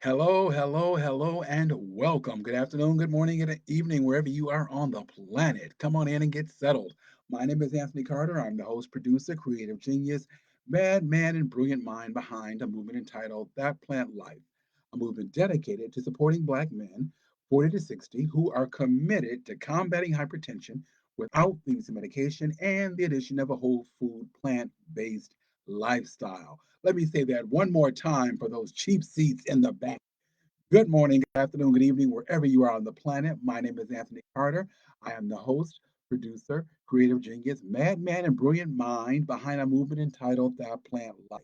Hello, hello, hello, and welcome. Good afternoon, good morning, good evening, wherever you are on the planet. Come on in and get settled. My name is Anthony Carter. I'm the host, producer, creative genius, madman, and brilliant mind behind a movement entitled That Plant Life, a movement dedicated to supporting Black men 40 to 60 who are committed to combating hypertension without the use of medication and the addition of a whole food, plant based lifestyle. Let me say that one more time for those cheap seats in the back. Good morning, good afternoon, good evening, wherever you are on the planet. My name is Anthony Carter. I am the host, producer, creative genius, madman, and brilliant mind behind a movement entitled That Plant Life,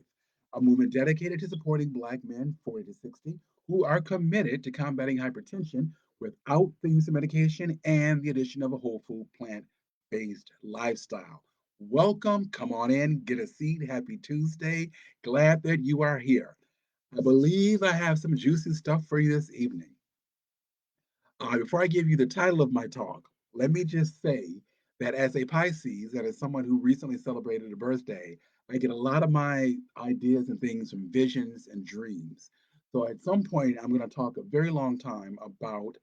a movement dedicated to supporting Black men 40 to 60 who are committed to combating hypertension without the use of medication and the addition of a whole food plant based lifestyle. Welcome, come on in, get a seat. Happy Tuesday. Glad that you are here. I believe I have some juicy stuff for you this evening. Before I give you the title of my talk, let me just say that as a Pisces, that is someone who recently celebrated a birthday, I get a lot of my ideas and things from visions and dreams. So at some point, I'm going to talk a very long time about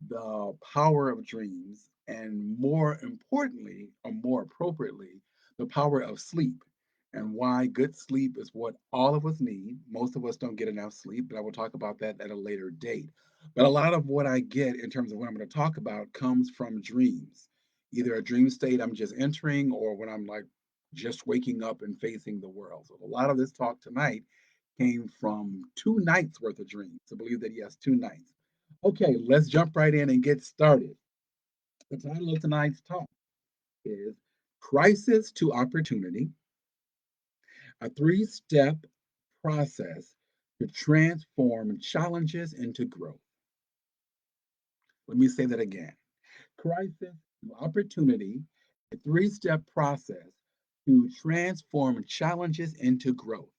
the power of dreams and more importantly, or more appropriately, the power of sleep and why good sleep is what all of us need. Most of us don't get enough sleep, but I will talk about that at a later date. But a lot of what I get in terms of what I'm going to talk about comes from dreams, either a dream state I'm just entering or when I'm like just waking up and facing the world. So a lot of this talk tonight came from 2 nights worth of dreams. So believe that, yes, 2 nights. Okay, let's jump right in and get started. The title of tonight's talk is Crisis to Opportunity, a 3 step process to transform challenges into growth. Let me say that again. Crisis to opportunity, a 3 step process to transform challenges into growth.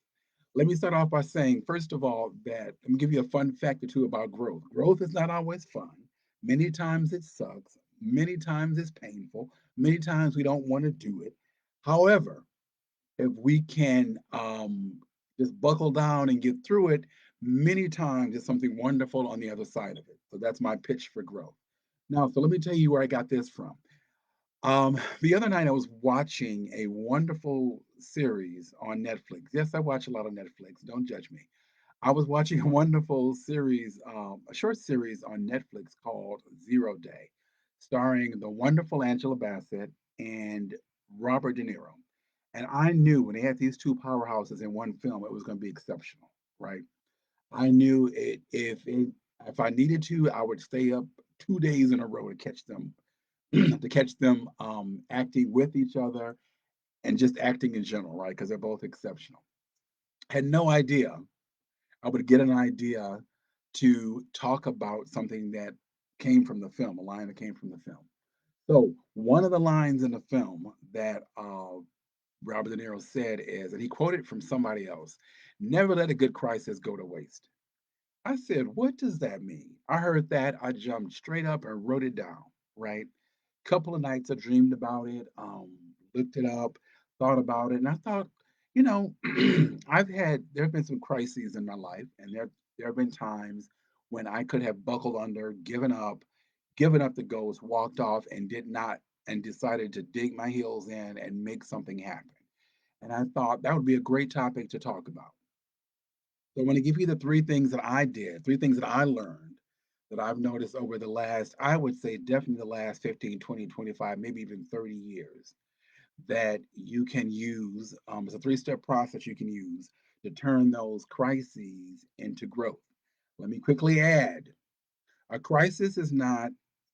Let me start off by saying, first of all, that let me give you a fun fact or two about growth. Growth is not always fun. Many times it sucks. Many times it's painful. Many times we don't want to do it. However, if we can just buckle down and get through it, many times there's something wonderful on the other side of it. So that's my pitch for growth. Now, so let me tell you where I got this from. The other night I was watching a wonderful series on Netflix. Yes, I watch a lot of Netflix. Don't judge me. I was watching a wonderful series, a short series on Netflix called Zero Day, starring the wonderful Angela Bassett and Robert De Niro. And I knew when they had these two powerhouses in one film, it was going to be exceptional, right? I knew if I needed to, I would stay up 2 days in a row to catch them to catch them acting with each other and just acting in general, right? Because they're both exceptional. Had no idea I would get an idea to talk about something that came from the film, a line that came from the film. So one of the lines in the film that Robert De Niro said is, and he quoted from somebody else, "Never let a good crisis go to waste." I said, "What does that mean?" I heard that, I jumped straight up and wrote it down, right? Couple of nights I dreamed about it, looked it up, thought about it, and I thought, you know, there have been some crises in my life, and there have been times when I could have buckled under, given up the ghost, walked off, and did not, and decided to dig my heels in and make something happen. And I thought that would be a great topic to talk about. So I'm going to give you the 3 things that I did, 3 things that I learned that I've noticed over the last, I would say definitely the last 15, 20, 25, maybe even 30 years that you can use. It's a 3 step process you can use to turn those crises into growth. Let me quickly add, a crisis is not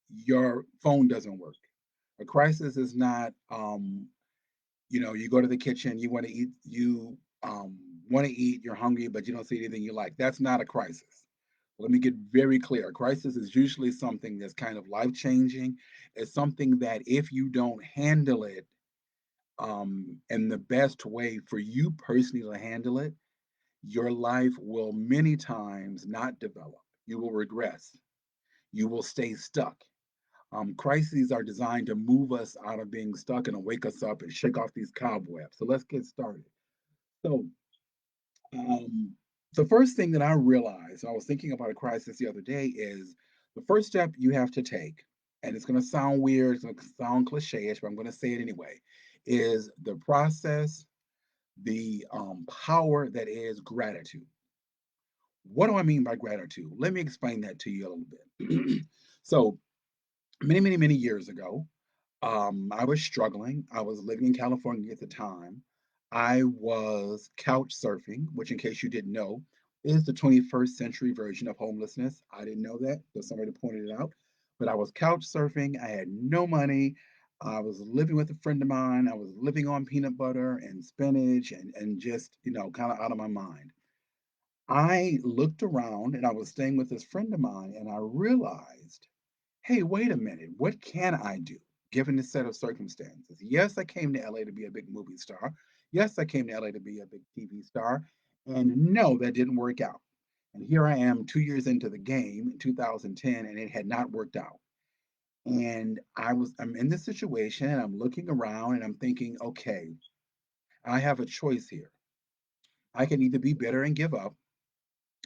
your phone doesn't work. A crisis is not, you go to the kitchen, you want to eat, you're hungry, but you don't see anything you like. That's not a crisis. Let me get very clear. A crisis is usually something that's kind of life changing. It's something that if you don't handle it in the best way for you personally to handle it, your life will many times not develop. You will regress. You will stay stuck. Crises are designed to move us out of being stuck and to wake us up and shake off these cobwebs. So let's get started. So, um, The first thing that I realized, I was thinking about a crisis the other day, is the first step you have to take, and it's going to sound weird, it's going to sound cliche-ish, but I'm going to say it anyway, is the process, the power that is gratitude. What do I mean by gratitude? Let me explain that to you a little bit. So, many years ago, I was struggling. I was living in California at the time. I was couch surfing, which, in case you didn't know, is the 21st century version of homelessness. I didn't know that, so somebody pointed it out. But I was couch surfing. I had no money. I was living with a friend of mine. I was living on peanut butter and spinach and just, kind of out of my mind. I looked around and I was staying with this friend of mine, and I realized, hey, wait a minute, what can I do given this set of circumstances? Yes, I came to LA to be a big movie star. Yes, I came to LA to be a big TV star. And no, that didn't work out. And here I am 2 years into the game in 2010, and it had not worked out. And I'm in this situation, and I'm looking around and I'm thinking, okay, I have a choice here. I can either be bitter and give up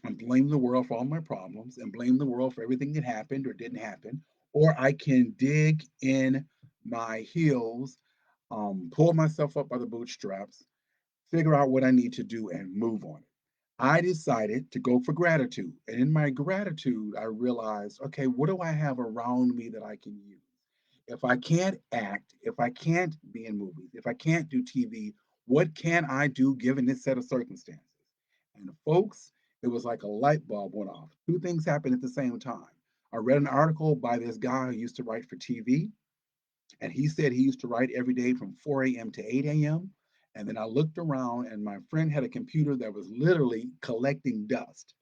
and blame the world for all my problems and blame the world for everything that happened or didn't happen, or I can dig in my heels, pull myself up by the bootstraps, figure out what I need to do, and move on it. I decided to go for gratitude. And in my gratitude, I realized, okay, what do I have around me that I can use? If I can't act, if I can't be in movies, if I can't do TV, what can I do given this set of circumstances? And folks, it was like a light bulb went off. Two things happened at the same time. I read an article by this guy who used to write for TV, and he said he used to write every day from 4 a.m. to 8 a.m. And then I looked around, and my friend had a computer that was literally collecting dust.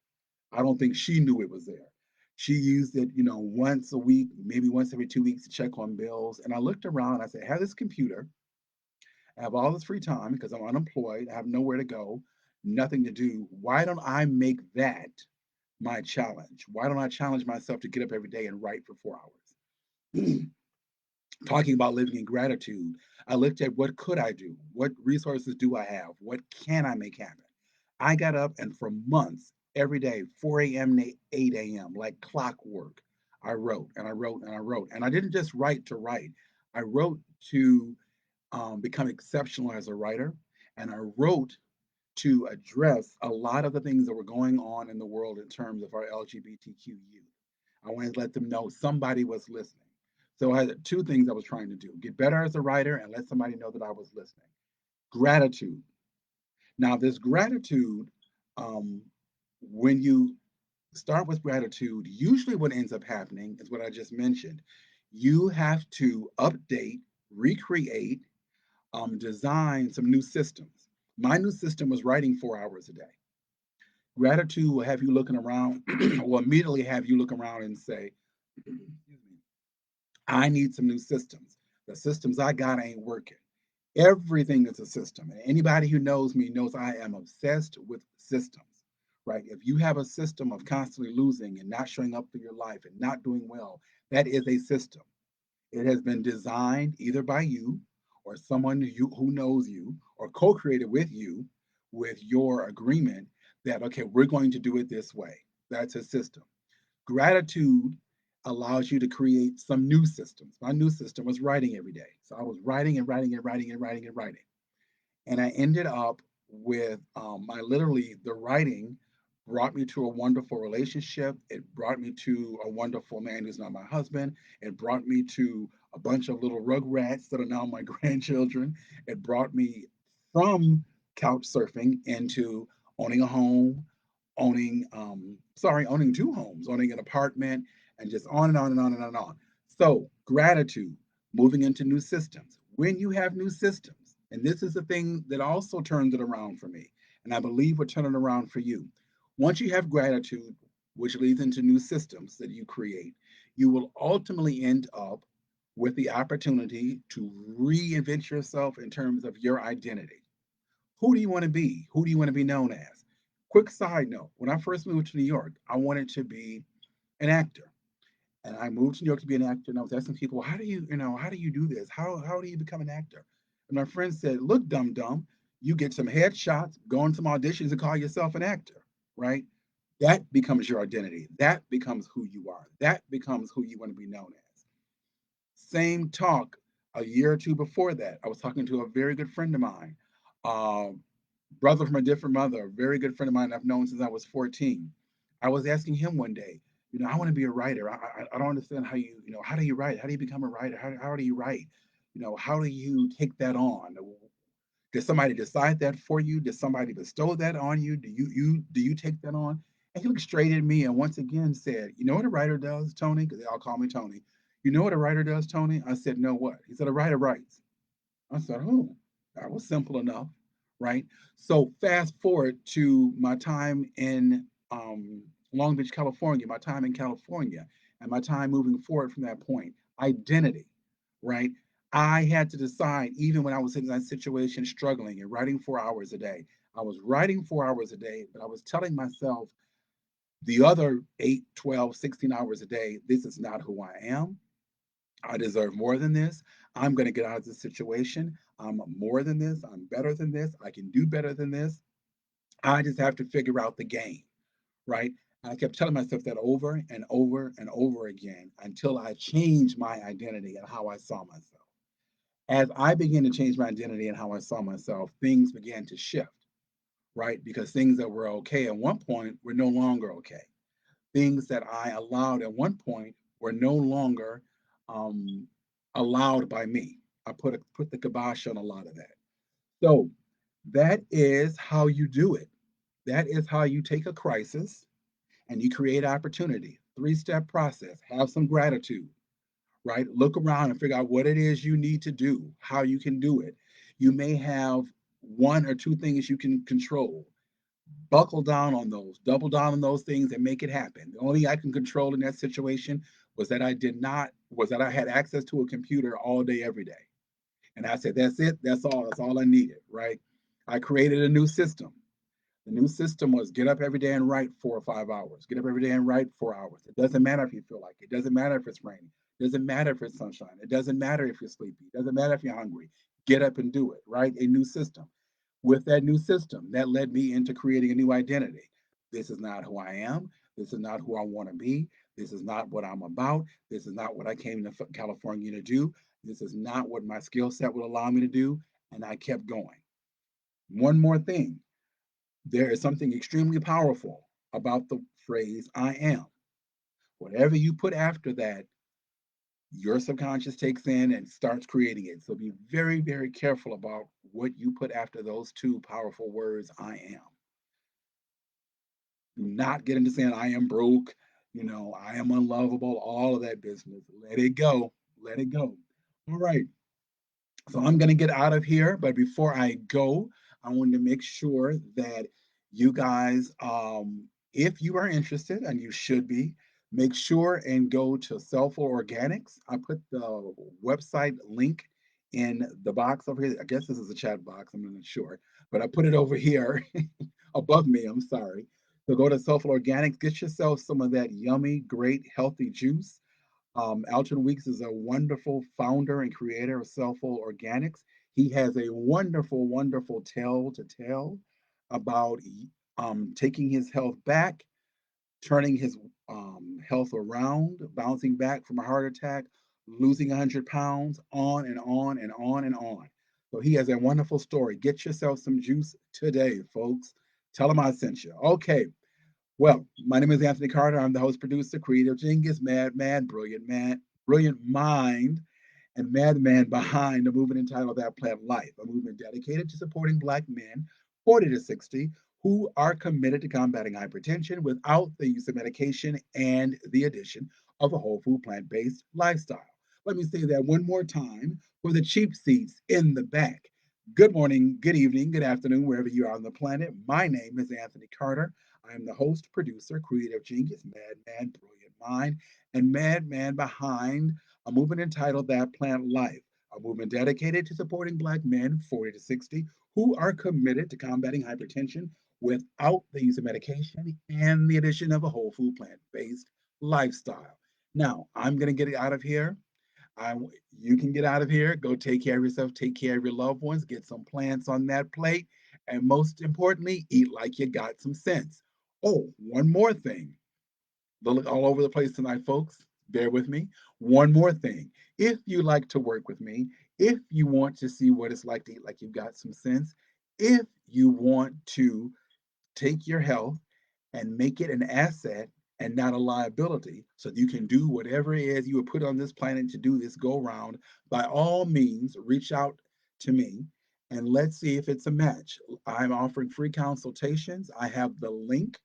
I don't think she knew it was there. She used it, once a week, maybe once every 2 weeks to check on bills. And I looked around and I said, I have this computer. I have all this free time because I'm unemployed. I have nowhere to go, nothing to do. Why don't I make that my challenge? Why don't I challenge myself to get up every day and write for 4 hours? Talking about living in gratitude, I looked at what could I do? What resources do I have? What can I make happen? I got up and for months, every day, 4 a.m. to 8 a.m., like clockwork, I wrote and I wrote and I wrote. And I didn't just write to write, I wrote to become exceptional as a writer. And I wrote to address a lot of the things that were going on in the world in terms of our LGBTQ youth. I wanted to let them know somebody was listening. So I had two things I was trying to do: get better as a writer and let somebody know that I was listening. Gratitude. Now, this gratitude, um, when you start with gratitude, usually what ends up happening is what I just mentioned. You have to update, recreate, design some new systems. My new system was writing 4 hours a day. Gratitude will have you looking around, will immediately have you look around and say, I need some new systems. The systems I got ain't working. Everything is a system. And anybody who knows me knows I am obsessed with systems, right? If you have a system of constantly losing and not showing up for your life and not doing well, that is a system. It has been designed either by you or someone who knows you or co created with you with your agreement that, okay, we're going to do it this way. That's a system. Gratitude allows you to create some new systems. My new system was writing every day. So I was writing and writing and writing and writing and writing. And I ended up with I literally, the writing brought me to a wonderful relationship. It brought me to a wonderful man who's not my husband. It brought me to a bunch of little rugrats that are now my grandchildren. It brought me from couch surfing into owning a home, owning two homes, owning an apartment, and just on and on and on and on and on. So gratitude, moving into new systems. When you have new systems, and this is the thing that also turns it around for me, and I believe will turn it around for you. Once you have gratitude, which leads into new systems that you create, you will ultimately end up with the opportunity to reinvent yourself in terms of your identity. Who do you want to be? Who do you want to be known as? Quick side note: when I first moved to New York, I wanted to be an actor. And I moved to New York to be an actor. And I was asking people, how do how do you do this? How do you become an actor? And my friend said, look, dum dum, you get some headshots, go on some auditions, and call yourself an actor. right? That becomes your identity. That becomes who you are. That becomes who you want to be known as. Same talk a year or two before that. I was talking to a very good friend of mine, um, brother from a different mother, a very good friend of mine I've known since I was 14. I was asking him one day, I want to be a writer. I don't understand how how do you write? How do you become a writer? How do you write? How do you take that on? Did somebody decide that for you? Did somebody bestow that on you? Do you take that on? And he looked straight at me and once again said, "You know what a writer does, Tony?" Because they all call me Tony. You know what a writer does, Tony? I said, "No, what?" He said, "A writer writes." I said, "Oh, that was simple enough, right?" So fast forward to my time in Long Beach, California, my time in California, and my time moving forward from that point. Identity, right? I had to decide, even when I was in that situation, struggling and writing 4 hours a day. I was writing 4 hours a day, but I was telling myself the other 8, 12, 16 hours a day, this is not who I am. I deserve more than this. I'm going to get out of this situation. I'm more than this. I'm better than this. I can do better than this. I just have to figure out the game, right? And I kept telling myself that over and over and over again until I changed my identity and how I saw myself. As I began to change my identity and how I saw myself, things began to shift, right? Because things that were okay at one point were no longer okay. Things that I allowed at one point were no longer um, allowed by me. I put the kibosh on a lot of that. So that is how you do it. That is how you take a crisis and you create opportunity. Three-step process. Have some gratitude, right? Look around and figure out what it is you need to do, how you can do it. You may have one or two things you can control. Buckle down on those, double down on those things and make it happen. The only thing I can control in that situation was that I had access to a computer all day, every day. And I said, that's it, that's all I needed, right? I created a new system. The new system was get up every day and write 4 or 5 hours. Get up every day and write 4 hours. It doesn't matter if you feel like it. It doesn't matter if it's raining. It doesn't matter if it's sunshine. It doesn't matter if you're sleepy. It doesn't matter if you're hungry. Get up and do it, right? A new system. With that new system, that led me into creating a new identity. This is not who I am. This is not who I want to be. This is not what I'm about. This is not what I came to California to do. This is not what my skill set will allow me to do. And I kept going. One more thing, there is something extremely powerful about the phrase I am. Whatever you put after that, your subconscious takes in and starts creating it. So be very, very careful about what you put after those two powerful words, I am. Do not get into saying I am broke, I am unlovable, all of that business. Let it go. Let it go. All right. So I'm going to get out of here, but before I go, I wanted to make sure that you guys, if you are interested, and you should be, make sure and go to Cellful Organics. I put the website link in the box over here. I guess this is a chat box. I'm not sure, but I put it over here above me. I'm sorry. So go to Cellful Organics. Get yourself some of that yummy, great, healthy juice. Alton Weeks is a wonderful founder and creator of Cellful Organics. He has a wonderful, wonderful tale to tell about taking his health back, turning his health around, bouncing back from a heart attack, losing 100 pounds, on and on and on and on. So he has a wonderful story. Get yourself some juice today, folks. Tell him I sent you. Okay, well, my name is Anthony Carter. I'm the host, producer, creative genius, madman, brilliant man, brilliant mind, and madman behind a movement entitled That Plant Life, a movement dedicated to supporting Black men 40 to 60 who are committed to combating hypertension without the use of medication and the addition of a whole food plant based lifestyle. Let me say that one more time for the cheap seats in the back. Good morning, good evening, good afternoon, wherever you are on the planet. My name is Anthony Carter. I am the host, producer, creative genius, madman, brilliant mind, and madman behind a movement entitled That Plant Life, a movement dedicated to supporting Black men 40 to 60 who are committed to combating hypertension without the use of medication and the addition of a whole food plant based lifestyle. Now, I'm going to get out of here. I, you can get out of here, go take care of yourself, take care of your loved ones, get some plants on that plate, and most importantly, eat like you got some sense. Oh, one more thing. Look all over the place tonight, folks. Bear with me. One more thing. If you like to work with me, if you want to see what it's like to eat like you've got some sense, if you want to take your health and make it an asset and not a liability so you can do whatever it is you were put on this planet to do this go round, by all means, reach out to me and let's see if it's a match. I'm offering free consultations. I have the link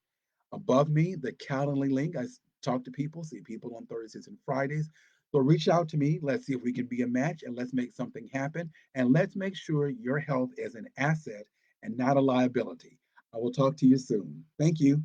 above me, the Calendly link. Talk to people, see people on Thursdays and Fridays. So reach out to me. Let's see if we can be a match and let's make something happen. And let's make sure your health is an asset and not a liability. I will talk to you soon. Thank you.